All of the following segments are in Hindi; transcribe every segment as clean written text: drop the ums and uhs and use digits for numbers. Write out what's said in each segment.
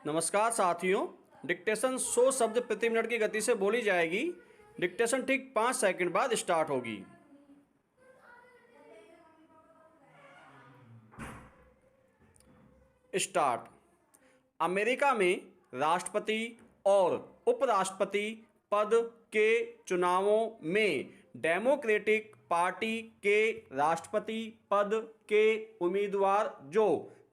नमस्कार साथियों। डिक्टेशन 100 शब्द प्रति मिनट की गति से बोली जाएगी। डिक्टेशन ठीक 5 सेकंड बाद स्टार्ट होगी। स्टार्ट। अमेरिका में राष्ट्रपति और उपराष्ट्रपति पद के चुनावों में डेमोक्रेटिक पार्टी के राष्ट्रपति पद के उम्मीदवार जो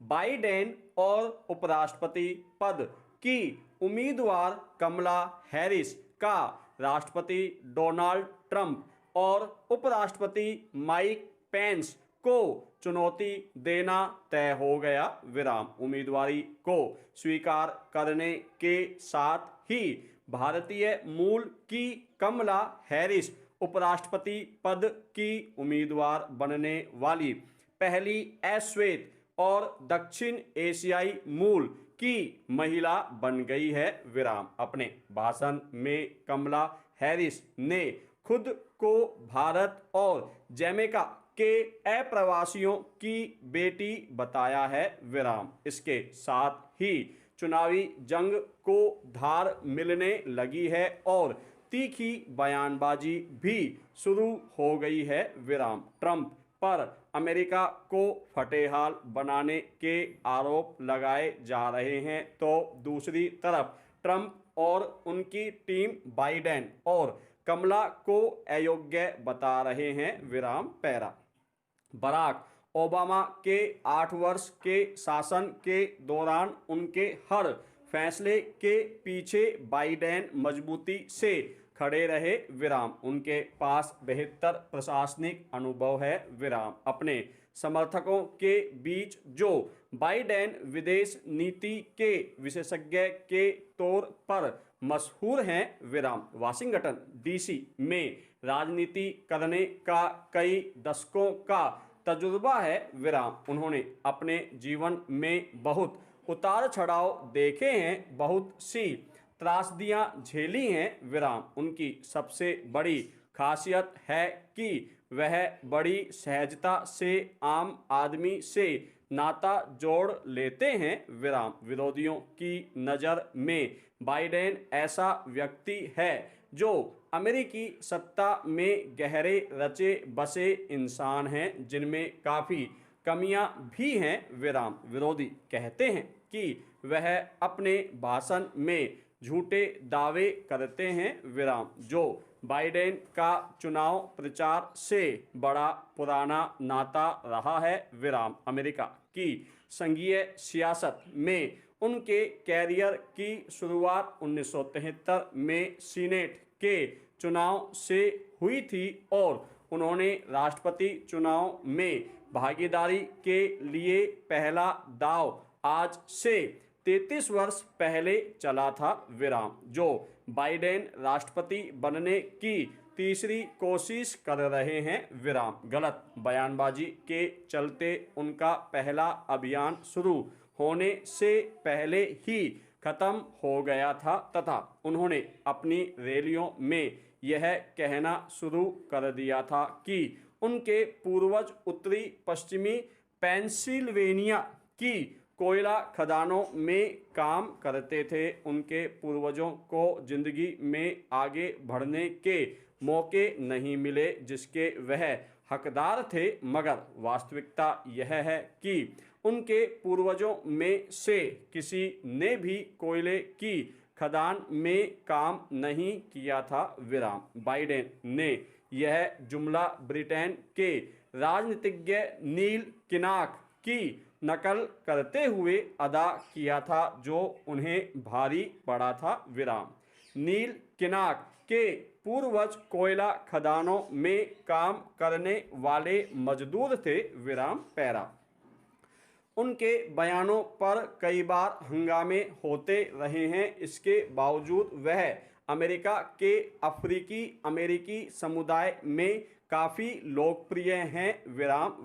बाइडेन और उपराष्ट्रपति पद की उम्मीदवार कमला हैरिस का राष्ट्रपति डोनाल्ड ट्रंप और उपराष्ट्रपति माइक पेंस को चुनौती देना तय हो गया। उम्मीदवारी को स्वीकार करने के साथ ही भारतीय मूल की कमला हैरिस उपराष्ट्रपति पद की उम्मीदवार बनने वाली पहली अश्वेत और दक्षिण एशियाई मूल की महिला बन गई है। अपने भाषण में कमला हैरिस ने खुद को भारत और जमैका के अप्रवासियों की बेटी बताया है। इसके साथ ही चुनावी जंग को धार मिलने लगी है और तीखी बयानबाजी भी शुरू हो गई है। ट्रंप पर अमेरिका को फटेहाल बनाने के आरोप लगाए जा रहे हैं, तो दूसरी तरफ ट्रंप और उनकी टीम बाइडेन और कमला को अयोग्य बता रहे हैं। बराक ओबामा के 8 वर्ष के शासन के दौरान उनके हर फैसले के पीछे बाइडेन मजबूती से खड़े रहे। उनके पास बेहतर प्रशासनिक अनुभव है। अपने समर्थकों के बीच जो बाइडेन विदेश नीति के विशेषज्ञ के तौर पर मशहूर हैं। वाशिंगटन डीसी में राजनीति करने का कई दशकों का तजुर्बा है। उन्होंने अपने जीवन में बहुत उतार चढ़ाव देखे हैं, बहुत सी त्रासदियां झेली हैं। उनकी सबसे बड़ी खासियत है कि वह बड़ी सहजता से आम आदमी से नाता जोड़ लेते हैं। विरोधियों की नज़र में बाइडेन ऐसा व्यक्ति है जो अमेरिकी सत्ता में गहरे रचे बसे इंसान हैं, जिनमें काफ़ी कमियां भी हैं। विरोधी कहते हैं कि वह अपने भाषण में झूठे दावे करते हैं। जो बाइडेन का चुनाव प्रचार से बड़ा पुराना नाता रहा है। अमेरिका की संघीय सियासत में उनके कैरियर की शुरुआत 1973 में सीनेट के चुनाव से हुई थी और उन्होंने राष्ट्रपति चुनाव में भागीदारी के लिए पहला दाव आज से 33 वर्ष पहले चला था। जो बाइडेन राष्ट्रपति बनने की तीसरी कोशिश कर रहे हैं। गलत बयानबाजी के चलते उनका पहला अभियान शुरू होने से पहले ही खत्म हो गया था तथा उन्होंने अपनी रैलियों में यह कहना शुरू कर दिया था कि उनके पूर्वज उत्तरी पश्चिमी पेंसिल्वेनिया की कोयला खदानों में काम करते थे। उनके पूर्वजों को जिंदगी में आगे बढ़ने के मौके नहीं मिले जिसके वह हकदार थे, मगर वास्तविकता यह है कि उनके पूर्वजों में से किसी ने भी कोयले की खदान में काम नहीं किया था। बाइडेन ने यह जुमला ब्रिटेन के राजनीतिज्ञ नील किनाक की नकल करते हुए अदा किया था, जो उन्हें भारी पड़ा था। नील किनाक के पूर्वज कोयला खदानों में काम करने वाले मजदूर थे। उनके बयानों पर कई बार हंगामे होते रहे हैं। इसके बावजूद वह अमेरिका के अफ्रीकी अमेरिकी समुदाय में काफ़ी लोकप्रिय हैं।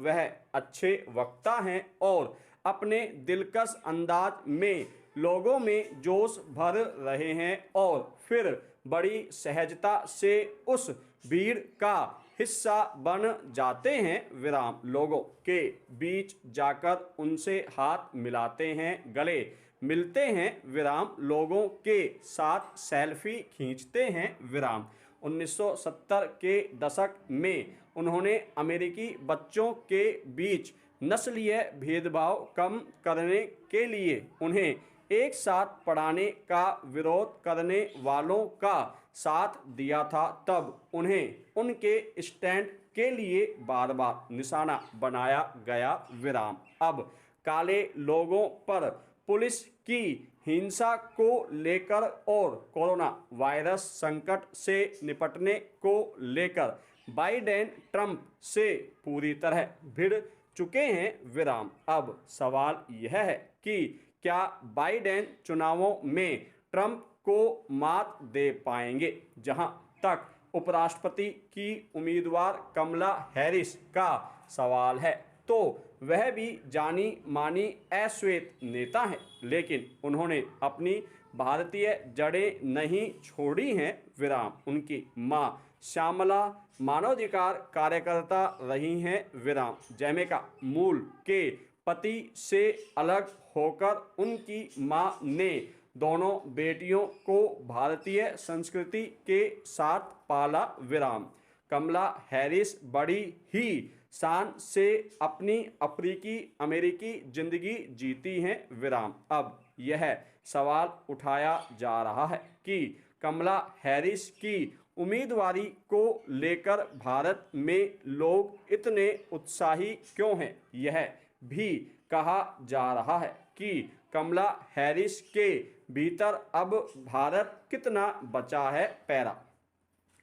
वह अच्छे वक्ता हैं और अपने दिलकश अंदाज में लोगों में जोश भर रहे हैं और फिर बड़ी सहजता से उस भीड़ का हिस्सा बन जाते हैं विराम, लोगों के बीच जाकर उनसे हाथ मिलाते हैं, गले मिलते हैं विराम, लोगों के साथ सेल्फी खींचते हैं विराम। 1970 के दशक में उन्होंने अमेरिकी बच्चों के बीच नस्लीय भेदभाव कम करने के लिए उन्हें एक साथ पढ़ाने का विरोध करने वालों का साथ दिया था। तब उन्हें उनके स्टैंड के लिए बार बार निशाना बनाया गया विराम। अब काले लोगों पर पुलिस की हिंसा को लेकर और कोरोना वायरस संकट से निपटने को लेकर बाइडेन ट्रंप से पूरी तरह भिड़ चुके हैं विराम। अब सवाल यह है कि क्या बाइडेन चुनावों में ट्रंप को मात दे पाएंगे। जहां तक उपराष्ट्रपति की उम्मीदवार कमला हैरिस का सवाल है तो वह भी जानी मानी अश्वेत नेता हैं, लेकिन उन्होंने अपनी भारतीय जड़ें नहीं छोड़ी हैं विराम। उनकी मां श्यामला मानवाधिकार कार्यकर्ता रही हैं विराम। जमैका मूल के पति से अलग होकर उनकी मां ने दोनों बेटियों को भारतीय संस्कृति के साथ पाला विराम। कमला हैरिस बड़ी ही शान से अपनी अफ्रीकी अमेरिकी जिंदगी जीती हैं विराम। अब यह सवाल उठाया जा रहा है कि कमला हैरिस की उम्मीदवारी को लेकर भारत में लोग इतने उत्साही क्यों हैं। यह भी कहा जा रहा है कि कमला हैरिस के भीतर अब भारत कितना बचा है पैरा।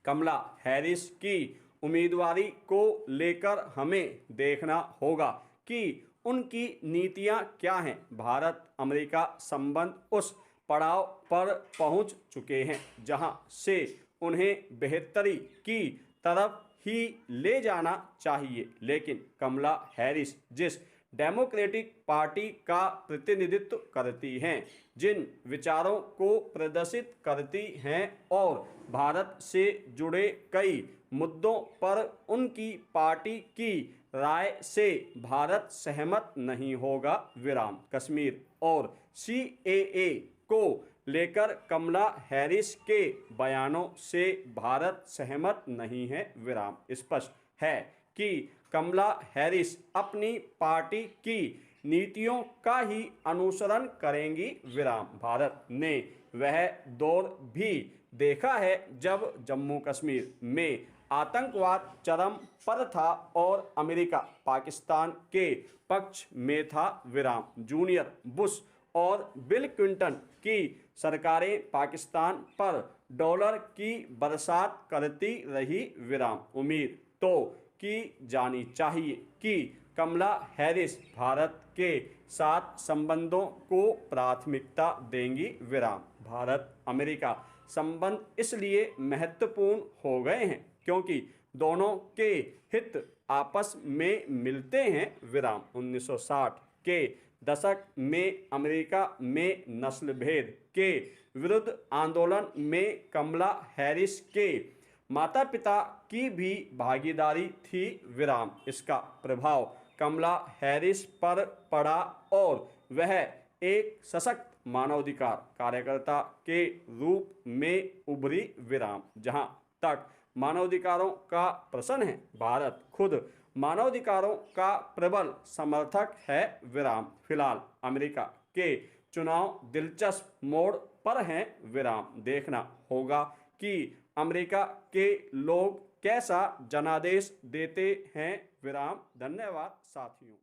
कमला हैरिस की उम्मीदवारी को लेकर हमें देखना होगा कि उनकी नीतियां क्या हैं। भारत अमेरिका संबंध उस पड़ाव पर पहुंच चुके हैं जहां से उन्हें बेहतरी की तरफ ही ले जाना चाहिए, लेकिन कमला हैरिस जिस डेमोक्रेटिक पार्टी का प्रतिनिधित्व करती हैं, जिन विचारों को प्रदर्शित करती हैं और भारत से जुड़े कई मुद्दों पर उनकी पार्टी की राय से भारत सहमत नहीं होगा विराम। कश्मीर और CAA को लेकर कमला हैरिस के बयानों से भारत सहमत नहीं है विराम। स्पष्ट है कि कमला हैरिस अपनी पार्टी की नीतियों का ही अनुसरण करेंगी विराम। भारत ने वह दौर भी देखा है जब जम्मू कश्मीर में आतंकवाद चरम पर था और अमेरिका पाकिस्तान के पक्ष में था विराम। जूनियर बुश और बिल क्लिंटन की सरकारें पाकिस्तान पर डॉलर की बरसात करती रही विराम। उम्मीद तो की जानी चाहिए कि कमला हैरिस भारत के साथ संबंधों को प्राथमिकता देंगी विराम। भारत अमेरिका संबंध इसलिए महत्वपूर्ण हो गए हैं क्योंकि दोनों के हित आपस में मिलते हैं विराम। 1960 के दशक में अमेरिका में नस्ल भेद के विरुद्ध आंदोलन में कमला हैरिस के माता पिता की भी भागीदारी थी विराम। इसका प्रभाव कमला हैरिस पर पड़ा और वह एक सशक्त मानवाधिकार कार्यकर्ता के रूप में उभरी विराम। जहां तक मानवाधिकारों का प्रश्न है, भारत खुद मानवाधिकारों का प्रबल समर्थक है विराम। फिलहाल अमेरिका के चुनाव दिलचस्प मोड़ पर हैं विराम। देखना होगा कि अमेरिका के लोग कैसा जनादेश देते हैं विराम। धन्यवाद साथियों।